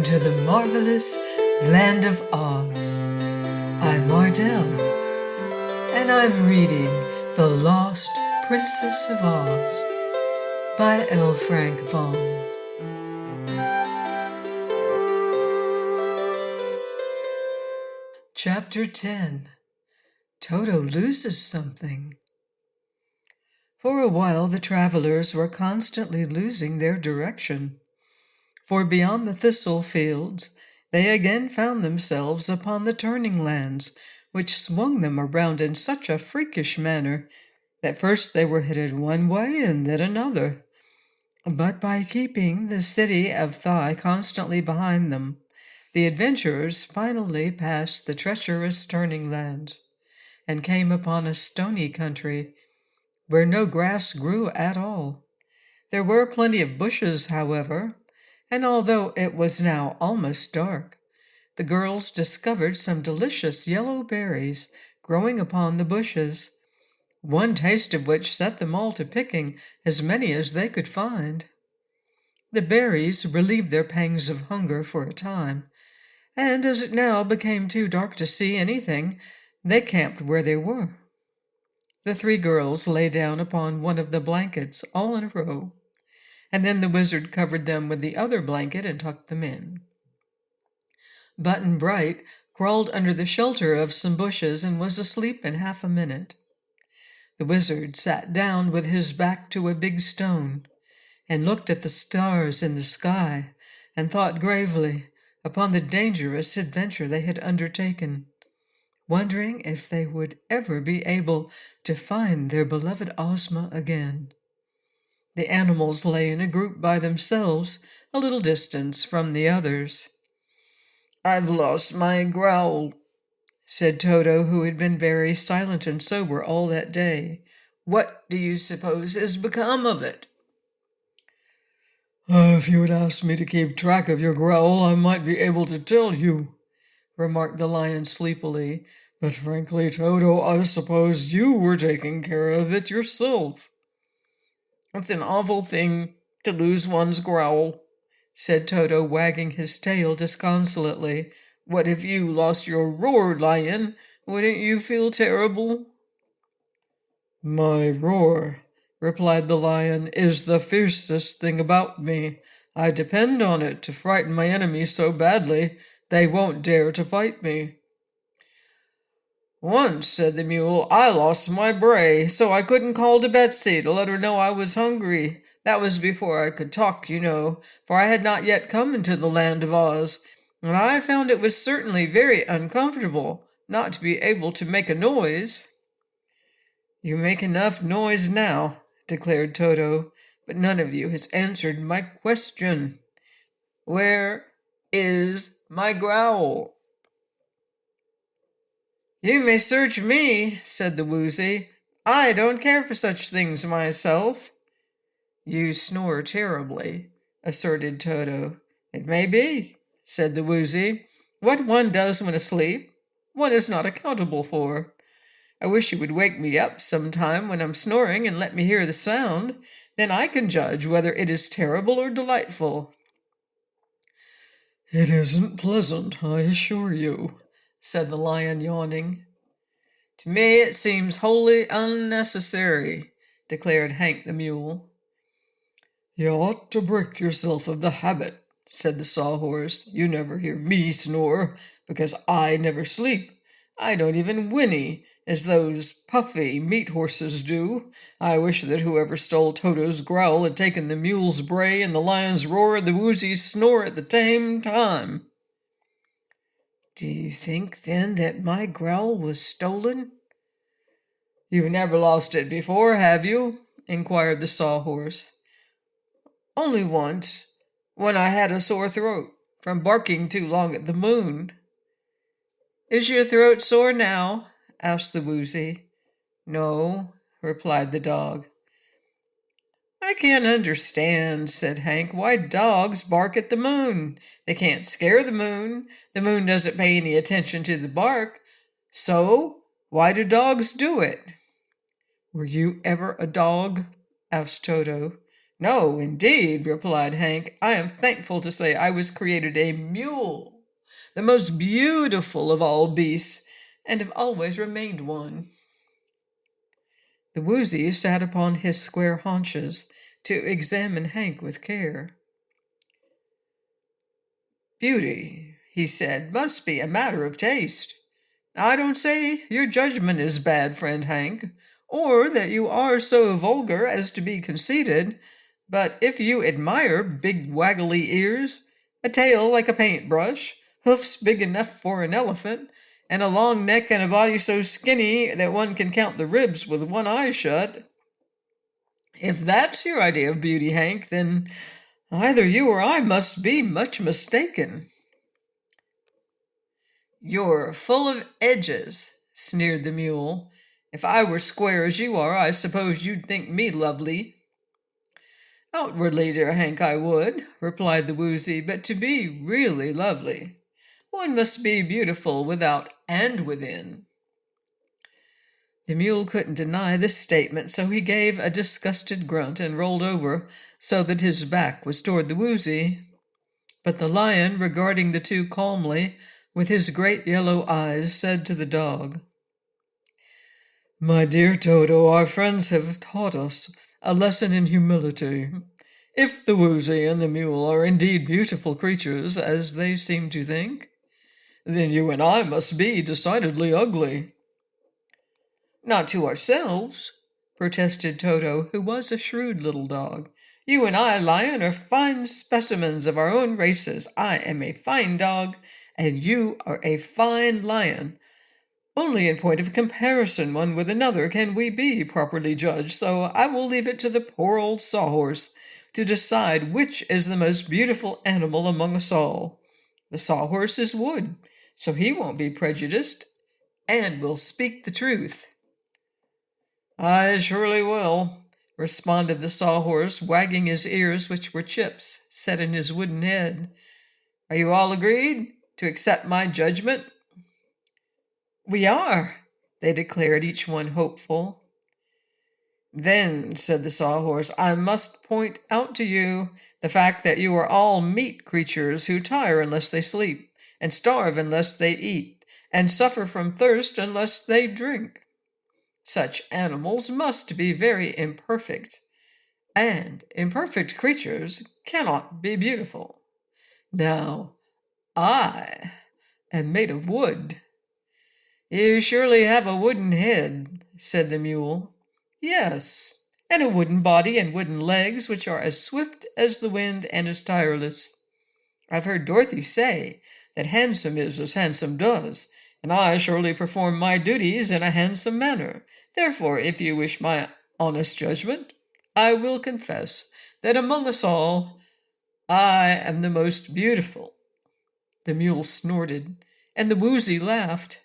to the marvelous land of Oz. I'm Mardell, and I'm reading The Lost Princess of Oz by L. Frank Baum. Chapter 10. Toto Loses Something. For a while the travelers were constantly losing their direction, for beyond the thistle fields they again found themselves upon the turning lands, which swung them around in such a freakish manner that first they were headed one way and then another. But by keeping the city of Thai constantly behind them, the adventurers finally passed the treacherous turning lands and came upon a stony country where no grass grew at all. There were plenty of bushes, however, and although it was now almost dark, the girls discovered some delicious yellow berries growing upon the bushes, one taste of which set them all to picking as many as they could find. The berries relieved their pangs of hunger for a time, and as it now became too dark to see anything, they camped where they were. The three girls lay down upon one of the blankets all in a row, and then the wizard covered them with the other blanket and tucked them in. Button-Bright crawled under the shelter of some bushes and was asleep in half a minute. The wizard sat down with his back to a big stone and looked at the stars in the sky and thought gravely upon the dangerous adventure they had undertaken, wondering if they would ever be able to find their beloved Ozma again. The animals lay in a group by themselves, a little distance from the others. "I've lost my growl," said Toto, who had been very silent and sober all that day. "What do you suppose has become of it?" "If you had asked me to keep track of your growl, I might be able to tell you," remarked the lion sleepily. "But frankly, Toto, I suppose you were taking care of it yourself." "It's an awful thing to lose one's growl," said Toto, wagging his tail disconsolately. "What if you lost your roar, lion? Wouldn't you feel terrible?" "My roar," replied the lion, "is the fiercest thing about me. I depend on it to frighten my enemies so badly they won't dare to fight me." "Once," said the mule, "I lost my bray, so I couldn't call to Betsy to let her know I was hungry. That was before I could talk, you know, for I had not yet come into the land of Oz, and I found it was certainly very uncomfortable not to be able to make a noise." "You make enough noise now," declared Toto, "but none of you has answered my question. Where is my growl?" "You may search me," said the Woozy. "I don't care for such things myself." "You snore terribly," asserted Toto. "It may be," said the Woozy. "What one does when asleep, one is not accountable for. I wish you would wake me up sometime when I'm snoring and let me hear the sound. Then I can judge whether it is terrible or delightful." "It isn't pleasant, I assure you," said the lion, yawning. "To me it seems wholly unnecessary," declared Hank the mule. "You ought to break yourself of the habit," said the sawhorse. "You never hear me snore, because I never sleep. I don't even whinny, as those puffy meat horses do. I wish that whoever stole Toto's growl had taken the mule's bray and the lion's roar and the woozy's snore at the same time." "Do you think, then, that my growl was stolen?" "You've never lost it before, have you?" inquired the sawhorse. "Only once, when I had a sore throat from barking too long at the moon." "Is your throat sore now?" asked the Woozy. "No," replied the dog. "I can't understand," said Hank, "why dogs bark at the moon. They can't scare the moon. The moon doesn't pay any attention to the bark. So why do dogs do it?" "Were you ever a dog?" asked Toto. No, indeed, replied Hank. I am thankful to say I was created a mule, the most beautiful of all beasts, and have always remained one. The woozy sat upon his square haunches to examine Hank with care. Beauty, he said, must be a matter of taste. I don't say your judgment is bad, friend Hank, or that you are so vulgar as to be conceited, but if you admire big waggly ears, a tail like a paintbrush, hoofs big enough for an elephant, and a long neck and a body so skinny that one can count the ribs with one eye shut, if that's your idea of beauty, Hank, then either you or I must be much mistaken. You're full of edges, sneered the mule. If I were square as you are, I suppose you'd think me lovely. Outwardly, dear Hank, I would, replied the woozy, but to be really lovely, one must be beautiful without and within. The mule couldn't deny this statement, so he gave a disgusted grunt and rolled over so that his back was toward the woozy. But the lion, regarding the two calmly, with his great yellow eyes, said to the dog, My dear Toto, our friends have taught us a lesson in humility. If the woozy and the mule are indeed beautiful creatures, as they seem to think, then you and I must be decidedly ugly. Not to ourselves, protested Toto, who was a shrewd little dog. You and I, Lion, are fine specimens of our own races. I am a fine dog, and you are a fine lion. Only in point of comparison one with another can we be properly judged, so I will leave it to the poor old sawhorse to decide which is the most beautiful animal among us all. The sawhorse is wood, so he won't be prejudiced, and will speak the truth. I surely will, responded the sawhorse, wagging his ears, which were chips set in his wooden head. Are you all agreed to accept my judgment? We are, they declared, each one hopeful. Then, said the sawhorse, I must point out to you the fact that you are all meat creatures who tire unless they sleep, and starve unless they eat, and suffer from thirst unless they drink. Such animals must be very imperfect, and imperfect creatures cannot be beautiful. Now, I am made of wood. You surely have a wooden head, said the mule. Yes, and a wooden body and wooden legs, which are as swift as the wind and as tireless. I've heard Dorothy say that handsome is as handsome does, and I surely perform my duties in a handsome manner. Therefore, if you wish my honest judgment, I will confess that among us all, I am the most beautiful. The mule snorted, and the woozy laughed.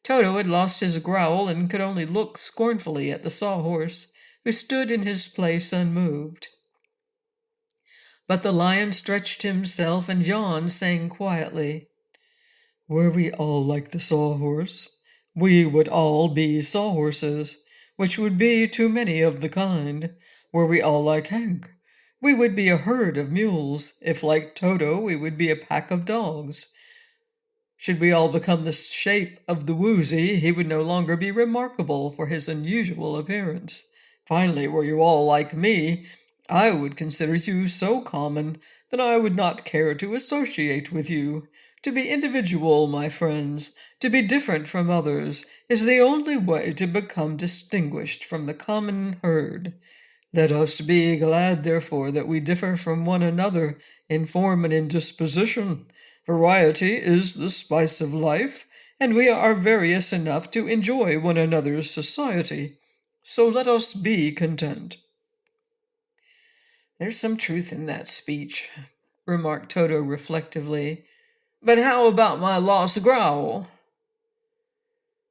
Toto had lost his growl and could only look scornfully at the sawhorse, who stood in his place unmoved. But the lion stretched himself and yawned, saying quietly, Were we all like the sawhorse, we would all be sawhorses, which would be too many of the kind. Were we all like Hank, we would be a herd of mules. If like Toto, we would be a pack of dogs. Should we all become the shape of the woozy, he would no longer be remarkable for his unusual appearance. Finally, were you all like me, I would consider you so common that I would not care to associate with you. To be individual, my friends, to be different from others, is the only way to become distinguished from the common herd. Let us be glad, therefore, that we differ from one another in form and in disposition. Variety is the spice of life, and we are various enough to enjoy one another's society. So let us be content. There's some truth in that speech, remarked Toto reflectively. But how about my lost growl?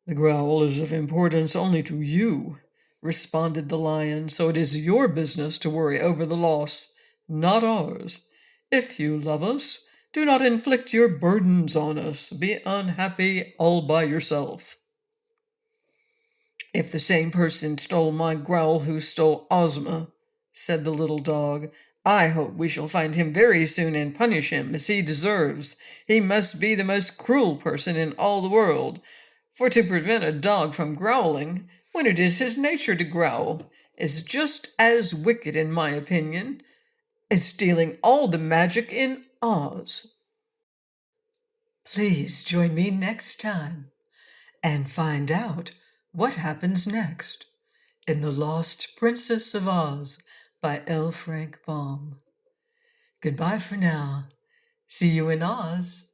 The growl is of importance only to you, responded the lion, so it is your business to worry over the loss, not ours. If you love us, do not inflict your burdens on us. Be unhappy all by yourself. If the same person stole my growl who stole Ozma, said the little dog. "I hope we shall find him very soon and punish him as he deserves. He must be the most cruel person in all the world, for to prevent a dog from growling, when it is his nature to growl, is just as wicked, in my opinion, as stealing all the magic in Oz." Please join me next time and find out what happens next in The Lost Princess of Oz by L. Frank Baum. Goodbye for now. See you in Oz.